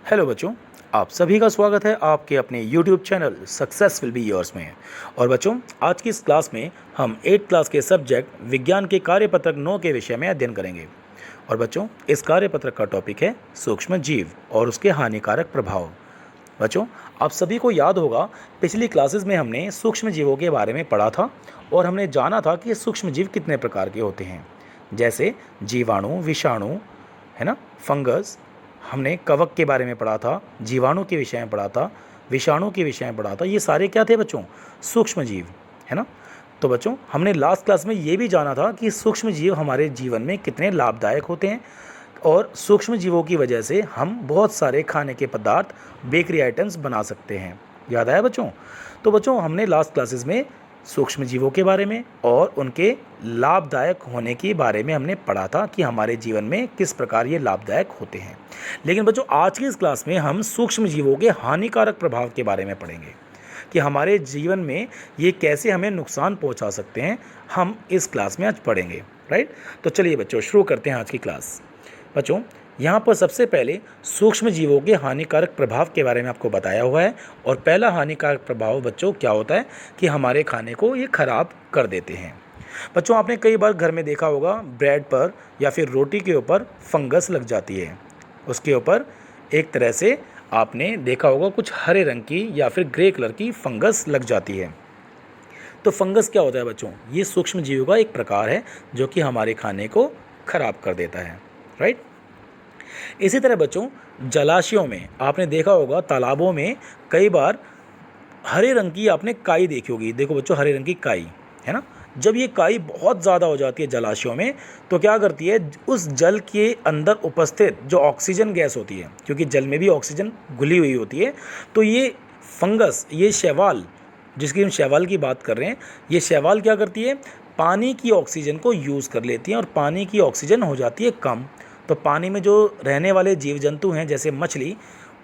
Hello बच्चों, आप सभी का स्वागत है आपके अपने YouTube channel success will be yours में। और बच्चों, आज की इस क्लास में हम 8th क्लास के सब्जेक्ट विज्ञान के कार्यपत्रक 9 के विषय में अध्ययन करेंगे। और बच्चों, इस कार्यपत्रक का टॉपिक है सूक्ष्म जीव और उसके हानिकारक प्रभाव। बच्चों, आप सभी को याद होगा, पिछली क्लासेस में हमने सूक्ष्म जीवों के बारे में पढ़ा था और हमने जाना था कि सूक्ष्म जीव कितने प्रकार के होते हैं, जैसे जीवाणु, विषाणु, है ना, फंगस। हमने कवक के बारे में पढ़ा था, जीवाणु के विषय में पढ़ा था, विषाणु के विषय में पढ़ा था। ये सारे क्या थे बच्चों? सूक्ष्म जीव, है ना। तो बच्चों, हमने लास्ट क्लास में ये भी जाना था कि सूक्ष्म जीव हमारे जीवन में कितने लाभदायक होते हैं और सूक्ष्म जीवों की वजह से हम बहुत सारे खाने के पदार्थ, बेकरी आइटम्स बना सकते हैं। याद आया बच्चों? तो बच्चों, हमने लास्ट क्लासेस में सूक्ष्म जीवों के बारे में और उनके लाभदायक होने के बारे में हमने पढ़ा था कि हमारे जीवन में किस प्रकार ये लाभदायक होते हैं। लेकिन बच्चों, आज की इस क्लास में हम सूक्ष्म जीवों के हानिकारक प्रभाव के बारे में पढ़ेंगे कि हमारे जीवन में ये कैसे हमें नुकसान पहुंचा सकते हैं। हम इस क्लास में आज पढ़ेंगे, राइट। तो चलिए बच्चों, शुरू करते हैं आज की क्लास। बच्चों, यहाँ पर सबसे पहले सूक्ष्म जीवों के हानिकारक प्रभाव के बारे में आपको बताया हुआ है। और पहला हानिकारक प्रभाव बच्चों क्या होता है कि हमारे खाने को ये खराब कर देते हैं। बच्चों, आपने कई बार घर में देखा होगा, ब्रेड पर या फिर रोटी के ऊपर फंगस लग जाती है। उसके ऊपर एक तरह से आपने देखा होगा कुछ हरे रंग की या फिर ग्रे कलर की फंगस लग जाती है। तो फंगस क्या होता है बच्चों? ये सूक्ष्म जीवों का एक प्रकार है जो कि हमारे खाने को खराब कर देता है, राइट। इसी तरह बच्चों, जलाशयों में आपने देखा होगा, तालाबों में कई बार हरे रंग की आपने काई देखी होगी। देखो बच्चों, हरे रंग की काई, है ना। जब ये काई बहुत ज़्यादा हो जाती है जलाशयों में, तो क्या करती है, उस जल के अंदर उपस्थित जो ऑक्सीजन गैस होती है, क्योंकि जल में भी ऑक्सीजन घुली हुई होती है, तो ये फंगस, ये शैवाल, जिसकी हम शैवाल की बात कर रहे हैं, ये शैवाल क्या करती है, पानी की ऑक्सीजन को यूज़ कर लेती है और पानी की ऑक्सीजन हो जाती है कम। तो पानी में जो रहने वाले जीव जंतु हैं जैसे मछली,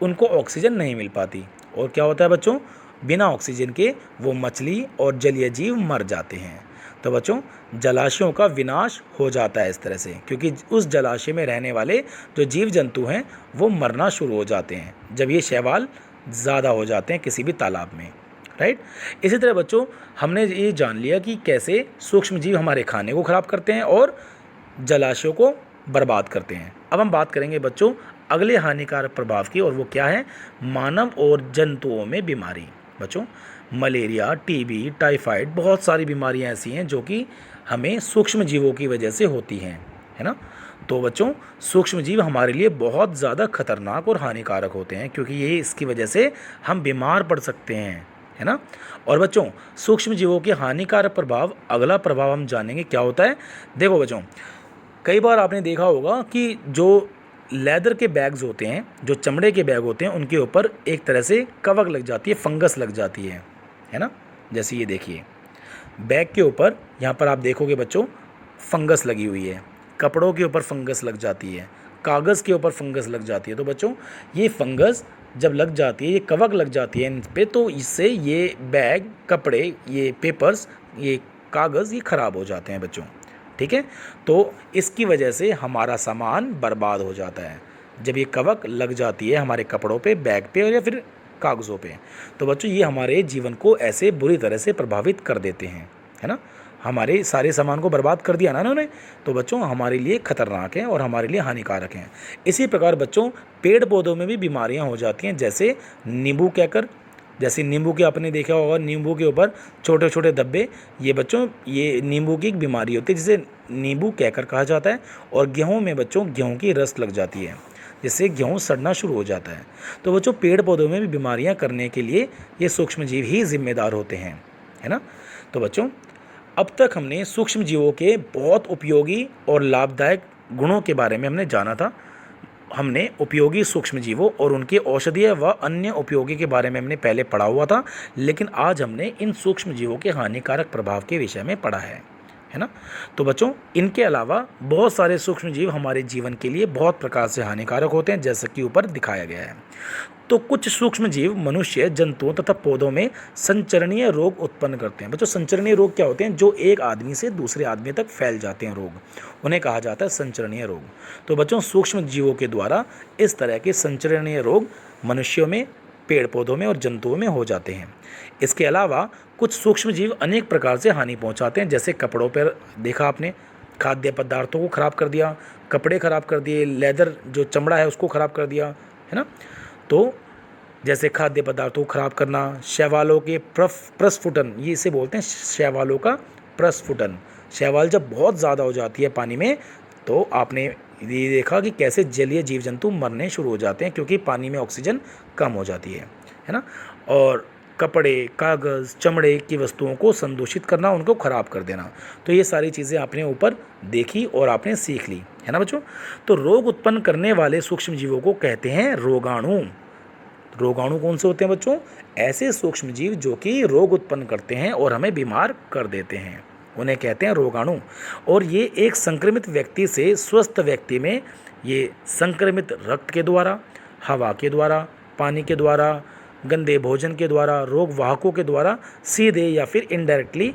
उनको ऑक्सीजन नहीं मिल पाती और क्या होता है बच्चों, बिना ऑक्सीजन के वो मछली और जलीय जीव मर जाते हैं। तो बच्चों, जलाशयों का विनाश हो जाता है इस तरह से, क्योंकि उस जलाशय में रहने वाले जो जीव जंतु हैं वो मरना शुरू हो जाते हैं जब ये शैवाल ज़्यादा हो जाते हैं किसी भी तालाब में, राइट। इसी तरह बच्चों, हमने ये जान लिया कि कैसे सूक्ष्म जीव हमारे खाने को ख़राब करते हैं और जलाशयों को बर्बाद करते हैं। अब हम बात करेंगे बच्चों अगले हानिकारक प्रभाव की, और वो क्या है, मानव और जंतुओं में बीमारी। बच्चों, मलेरिया, टीबी, टाइफाइड, बहुत सारी बीमारियां ऐसी हैं जो कि हमें सूक्ष्म जीवों की वजह से होती हैं, है ना। तो बच्चों, सूक्ष्म जीव हमारे लिए बहुत ज़्यादा खतरनाक और हानिकारक होते हैं, क्योंकि ये इसकी वजह से हम बीमार पड़ सकते हैं, है ना। और बच्चों, सूक्ष्म जीवों के हानिकारक प्रभाव, अगला प्रभाव हम जानेंगे क्या होता है। देखो बच्चों, कई बार आपने देखा होगा कि जो लेदर के बैग्स होते हैं, जो चमड़े के बैग होते हैं, उनके ऊपर एक तरह से कवक लग जाती है, फंगस लग जाती है ना। जैसे ये देखिए, बैग के ऊपर यहाँ पर आप देखोगे बच्चों, फंगस लगी हुई है, कपड़ों के ऊपर फंगस लग जाती है, कागज़ के ऊपर फंगस लग जाती है। तो बच्चों, ये फंगस जब लग जाती है, ये कवक लग जाती है इन पे, तो इससे ये बैग, कपड़े, ये पेपर्स, ये कागज़, ये ख़राब हो जाते हैं बच्चों, ठीक है। तो इसकी वजह से हमारा सामान बर्बाद हो जाता है जब ये कवक लग जाती है हमारे कपड़ों पे, बैग पे और या फिर कागज़ों पे। तो बच्चों, ये हमारे जीवन को ऐसे बुरी तरह से प्रभावित कर देते हैं, है ना। हमारे सारे सामान को बर्बाद कर दिया ना उन्होंने, तो बच्चों हमारे लिए खतरनाक हैं और हमारे लिए हानिकारक हैं। इसी प्रकार बच्चों, पेड़ पौधों में भी बीमारियां हो जाती हैं, जैसे नींबू कैकर। जैसे नींबू के आपने देखा होगा, नींबू के ऊपर छोटे छोटे धब्बे, ये बच्चों, ये नींबू की एक बीमारी होती है जिसे नींबू कैकर कहा जाता है। और गेहूं में बच्चों, गेहूं की रस्ट लग जाती है, जिससे गेहूं सड़ना शुरू हो जाता है। तो बच्चों, पेड़ पौधों में भी बीमारियां करने के लिए ये सूक्ष्म जीव ही जिम्मेदार होते हैं, है ना। तो बच्चों, अब तक हमने सूक्ष्म जीवों के बहुत उपयोगी और लाभदायक गुणों के बारे में हमने जाना था। हमने उपयोगी सूक्ष्म जीवों और उनके औषधीय व अन्य उपयोगी के बारे में हमने पहले पढ़ा हुआ था, लेकिन आज हमने इन सूक्ष्म जीवों के हानिकारक प्रभाव के विषय में पढ़ा है है ना। तो बच्चों इनके अलावा बहुत सारे सूक्ष्म जीव हमारे जीवन के लिए बहुत प्रकार से हानिकारक होते हैं, जैसा कि ऊपर दिखाया गया है। तो कुछ सूक्ष्म जीव मनुष्य, जंतुओं तथा पौधों में संचरणीय रोग उत्पन्न करते हैं। बच्चों संचरणीय रोग क्या होते हैं? जो एक आदमी से दूसरे आदमी तक फैल जाते हैं रोग, उन्हें कहा जाता है संचरणीय रोग। तो बच्चों सूक्ष्म जीवों के द्वारा इस तरह के संचरणीय रोग मनुष्यों में, पेड़ पौधों में और जंतुओं में हो जाते हैं। इसके अलावा कुछ सूक्ष्म जीव अनेक प्रकार से हानि पहुंचाते हैं, जैसे कपड़ों पर देखा आपने, खाद्य पदार्थों को खराब कर दिया, कपड़े खराब कर दिए, लेदर जो चमड़ा है उसको खराब कर दिया, है ना। तो जैसे खाद्य पदार्थों को खराब करना, शैवालों के प्रस्फुटन, ये इसे बोलते हैं शैवालों का प्रस्फुटन। शैवाल जब बहुत ज़्यादा हो जाती है पानी में, तो आपने ये देखा कि कैसे जलीय जीव जंतु मरने शुरू हो जाते हैं, क्योंकि पानी में ऑक्सीजन कम हो जाती है ना। और कपड़े, कागज़, चमड़े की वस्तुओं को संदूषित करना, उनको ख़राब कर देना। तो ये सारी चीज़ें आपने ऊपर देखी और आपने सीख ली, है ना बच्चों। तो रोग उत्पन्न करने वाले सूक्ष्म जीवों को कहते हैं रोगाणु। रोगाणु कौन से होते हैं बच्चों? ऐसे सूक्ष्म जीव जो कि रोग उत्पन्न करते हैं और हमें बीमार कर देते हैं, उन्हें कहते हैं रोगाणु। और ये एक संक्रमित व्यक्ति से स्वस्थ व्यक्ति में ये संक्रमित रक्त के द्वारा, हवा के द्वारा, पानी के द्वारा, गंदे भोजन के द्वारा, रोग वाहकों के द्वारा सीधे या फिर इनडायरेक्टली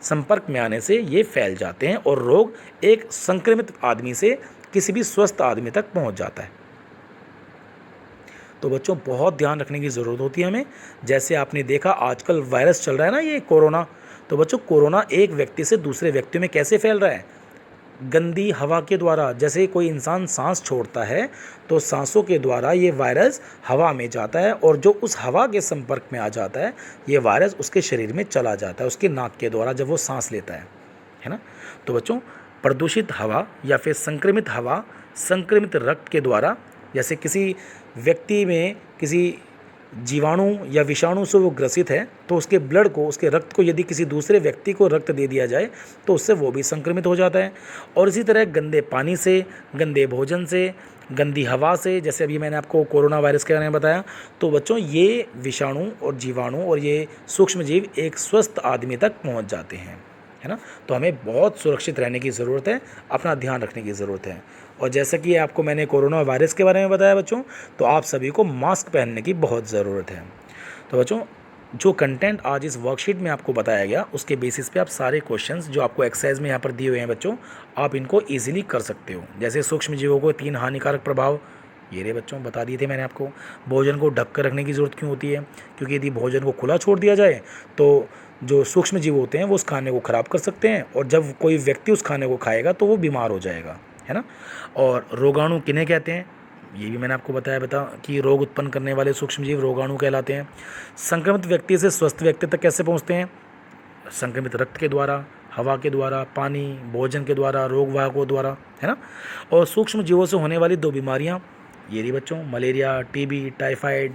संपर्क में आने से ये फैल जाते हैं और रोग एक संक्रमित आदमी से किसी भी स्वस्थ आदमी तक पहुंच जाता है। तो बच्चों बहुत ध्यान रखने की ज़रूरत होती है हमें। जैसे आपने देखा आजकल वायरस चल रहा है ना, ये कोरोना। तो बच्चों कोरोना एक व्यक्ति से दूसरे व्यक्ति में कैसे फैल रहा है? गंदी हवा के द्वारा। जैसे कोई इंसान सांस छोड़ता है तो सांसों के द्वारा ये वायरस हवा में जाता है, और जो उस हवा के संपर्क में आ जाता है ये वायरस उसके शरीर में चला जाता है, उसके नाक के द्वारा जब वो सांस लेता है ना। तो बच्चों प्रदूषित हवा या फिर संक्रमित हवा, संक्रमित रक्त के द्वारा, जैसे किसी व्यक्ति में किसी जीवाणु या विषाणु से वो ग्रसित है, तो उसके ब्लड को, उसके रक्त को यदि किसी दूसरे व्यक्ति को रक्त दे दिया जाए तो उससे वो भी संक्रमित हो जाता है। और इसी तरह गंदे पानी से, गंदे भोजन से, गंदी हवा से, जैसे अभी मैंने आपको कोरोना वायरस के बारे में बताया। तो बच्चों ये विषाणु और जीवाणु और ये सूक्ष्म जीव एक स्वस्थ आदमी तक पहुँच जाते हैं, है ना। तो हमें बहुत सुरक्षित रहने की ज़रूरत है, अपना ध्यान रखने की ज़रूरत है। और जैसा कि आपको मैंने कोरोना वायरस के बारे में बताया बच्चों, तो आप सभी को मास्क पहनने की बहुत ज़रूरत है। तो बच्चों जो कंटेंट आज इस वर्कशीट में आपको बताया गया, उसके बेसिस पे आप सारे क्वेश्चंस जो आपको एक्सरसाइज में यहाँ पर दिए हुए हैं बच्चों, आप इनको ईजिली कर सकते हो। जैसे सूक्ष्म जीवों को 3 हानिकारक प्रभाव ये रे बच्चों बता दिए थे मैंने आपको। भोजन को ढक कर रखने की ज़रूरत क्यों होती है? क्योंकि यदि भोजन को खुला छोड़ दिया जाए तो जो सूक्ष्म जीव होते हैं वो उस खाने को ख़राब कर सकते हैं, और जब कोई व्यक्ति उस खाने को खाएगा तो वो बीमार हो जाएगा, है ना। और रोगाणु किन्हें कहते हैं? ये भी मैंने आपको बताया कि रोग उत्पन्न करने वाले सूक्ष्म जीव रोगाणु कहलाते हैं। संक्रमित व्यक्ति से स्वस्थ व्यक्ति तक कैसे पहुँचते हैं? संक्रमित रक्त के द्वारा, हवा के द्वारा, पानी, भोजन के द्वारा, रोग वाहकों द्वारा, है ना। और सूक्ष्म जीवों से होने वाली 2 बीमारियाँ ये रही बच्चों, मलेरिया, टीबी, टाइफाइड,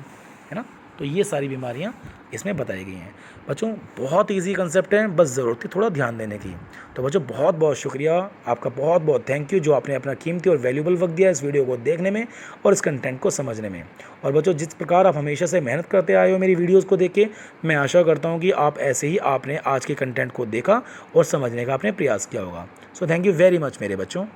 है ना। तो ये सारी बीमारियाँ इसमें बताई गई हैं बच्चों। बहुत इजी कंसेप्ट है, बस ज़रूरत थी थोड़ा ध्यान देने की। तो बच्चों बहुत बहुत शुक्रिया आपका, बहुत बहुत थैंक यू जो आपने अपना कीमती और वैल्यूबल वक्त दिया इस वीडियो को देखने में और इस कंटेंट को समझने में। और बच्चों जिस प्रकार आप हमेशा से मेहनत करते आए हो मेरी वीडियोज़ को देख के, मैं आशा करता हूँ कि आप ऐसे ही आपने आज के कंटेंट को देखा और समझने का आपने प्रयास किया होगा। So thank you very much मेरे बच्चों।